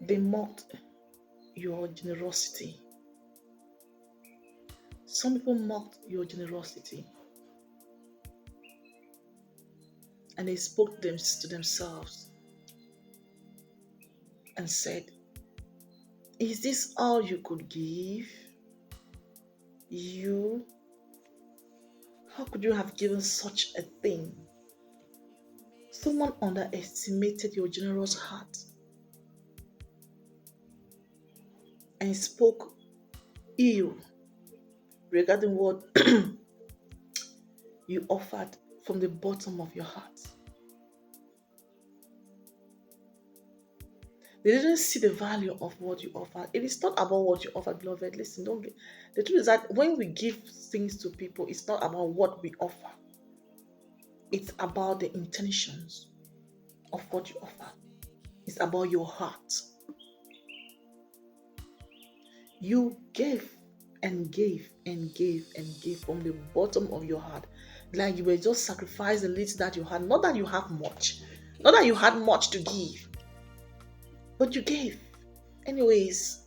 They mocked your generosity. Some people mocked your generosity, and they spoke them to themselves and said, "Is this all you could give? You? How could you have given such a thing?" Someone underestimated your generous heart and spoke ill regarding what you offered from the bottom of your heart. They didn't see the value of what you offer. It is not about what you offer, beloved. Listen, don't get the truth is that when we give things to people, it's not about what we offer. It's about the intentions of what you offer. It's about your heart. You gave and gave and gave and gave from the bottom of your heart. Like you were just sacrificing the little that you had. Not that you have much. Not that you had much to give. But you gave. Anyways,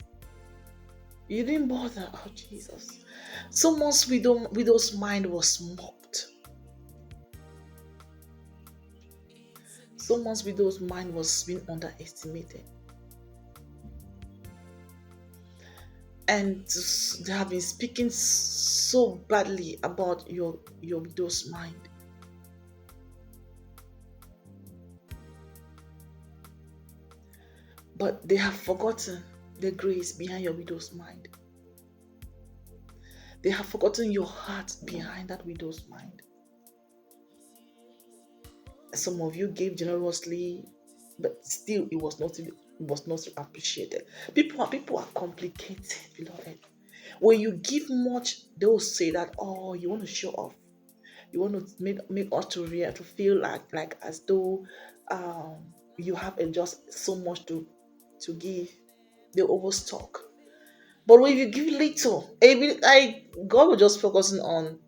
you didn't bother. Oh, Jesus. Someone's widow's mind was mocked. Someone's widow's mind was being underestimated. And they have been speaking so badly about your widow's mind. But they have forgotten the grace behind your widow's mind. They have forgotten your heart behind that widow's mind. Some of you gave generously, but still it was not appreciated. People are complicated, beloved. When you give much, they will say that, oh, you want to show off. You want to make us to feel like as though you have just so much to give. They overstock. But when you give little, God will just focusing on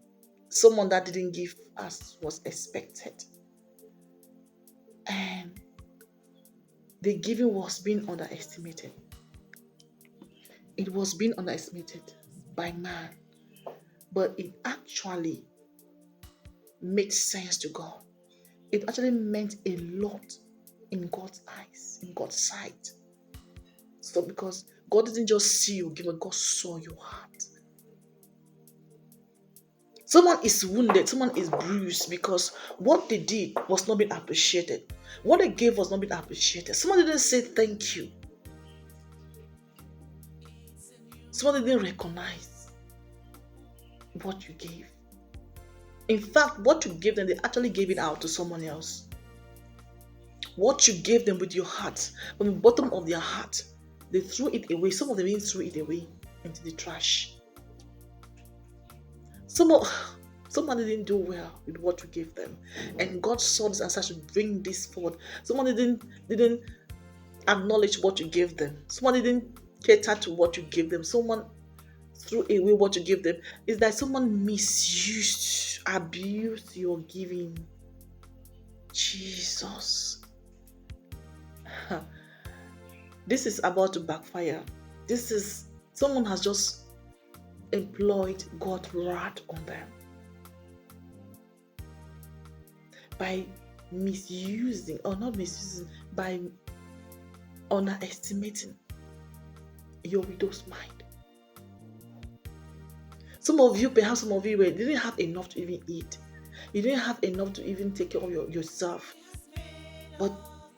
someone that didn't give as was expected. And the giving was being underestimated. It was being underestimated by man. But it actually made sense to God. It actually meant a lot in God's eyes, in God's sight. So because God didn't just see you give, but God saw your heart. Someone is wounded, someone is bruised because what they did was not being appreciated. What they gave was not being appreciated. Someone didn't say thank you. Someone didn't recognize what you gave. In fact, what you gave them, they actually gave it out to someone else. What you gave them with your heart, from the bottom of their heart, they threw it away. Some of them even threw it away into the trash. Someone didn't do well with what you gave them, and God saw this and started to bring this forward. Someone didn't acknowledge what you gave them. Someone didn't cater to what you gave them. Someone threw away what you gave them. It's like someone misused, abused your giving. Jesus. This is about to backfire. Someone has just employed God's wrath on them by misusing, or not misusing, by underestimating your widow's mind. Some of you didn't have enough to even eat. You didn't have enough to even take care of yourself. But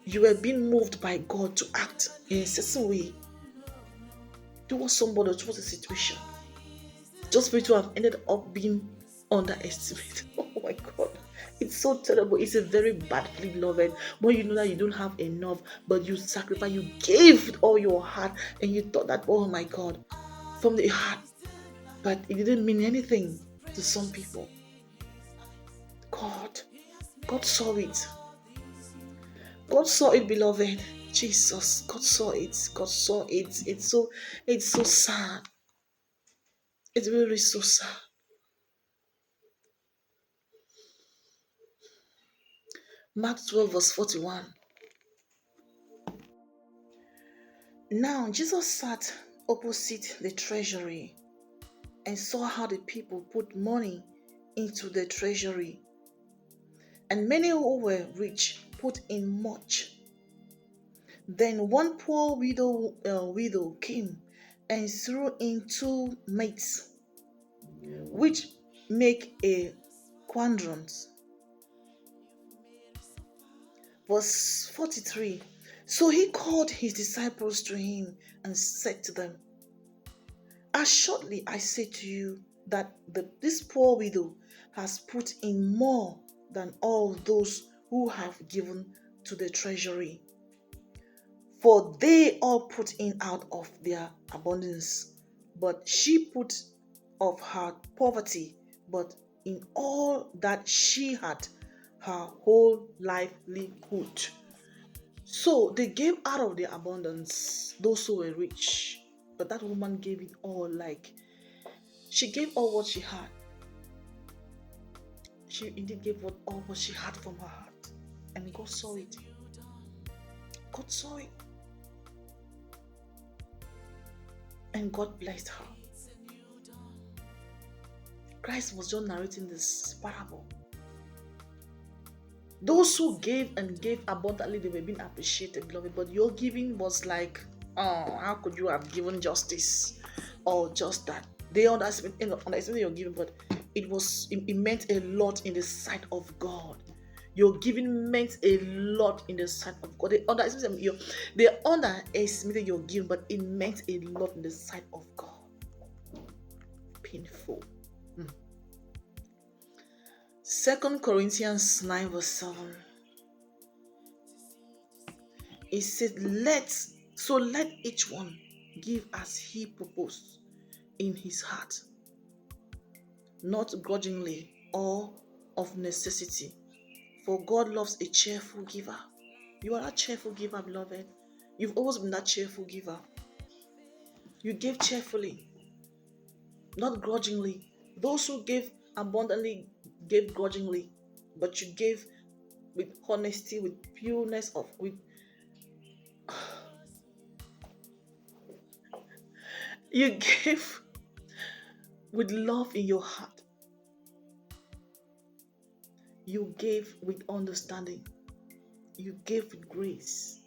you were being moved by God to act in a certain way towards somebody, towards a situation, just for you to have ended up being underestimated. Oh my God. It's so terrible. It's a very bad feeling, beloved. When you know that you don't have enough, but you sacrifice, you gave all your heart, and you thought that, oh my God, from the heart. But it didn't mean anything to some people. God saw it. God saw it, beloved. Jesus, God saw it. God saw it. It's so sad. It's really so sad. Mark 12 verse 41. Now Jesus sat opposite the treasury and saw how the people put money into the treasury, and many who were rich put in much. Then one poor widow came and threw in 2 mites, which make a quadrant. Verse 43. So he called his disciples to him and said to them, assuredly I say to you that this poor widow has put in more than all those who have given to the treasury. For they all put in out of their abundance, but she put of her poverty, but in all that she had, her whole livelihood. So they gave out of their abundance, those who were rich. But that woman gave it all, like she gave all what she had. She indeed gave all what she had from her heart. And God saw it. God saw it. And God blessed her. Christ was just narrating this parable. Those who gave and gave abundantly, they were being appreciated, beloved. But your giving was like, oh, how could you have given justice or just that? They underestimated your giving, but it meant a lot in the sight of God. Your giving meant a lot in the sight of God. They underestimated your giving, but it meant a lot in the sight of God. Painful. 2 Corinthians 9 verse 7. It said, let each one give as he proposed in his heart, not grudgingly or of necessity, for God loves a cheerful giver. You are a cheerful giver, beloved. You've always been that cheerful giver. You gave cheerfully, not grudgingly. Those who gave abundantly gave grudgingly, but you gave with honesty, with pureness you gave with love in your heart. You gave with understanding. You gave with grace.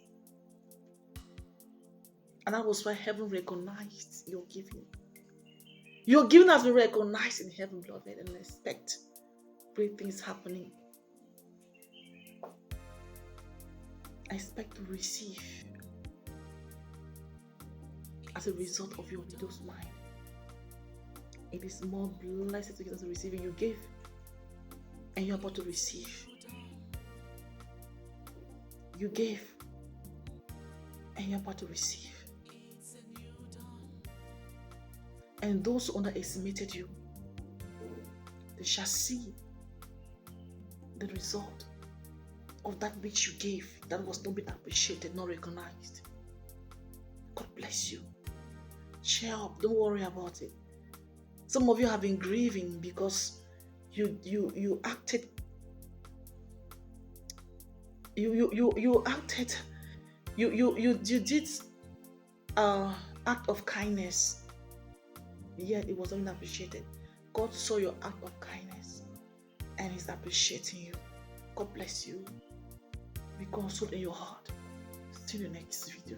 And that was why heaven recognized your giving. Your giving has been recognized in heaven, beloved, and expect great things happening. I expect to receive as a result of your widow's mind. It is more blessed to get as a receiver. You gave and you're about to receive. You gave and you're about to receive. And those who underestimated you, they shall see the result of that which you gave that was not being appreciated, not recognized. God bless you. Cheer up. Don't worry about it. Some of you have been grieving because you acted. You acted. You did act of kindness, yet it wasn't appreciated. God saw your act of kindness and He's appreciating you. God bless you. Be consoled in your heart. See you next video.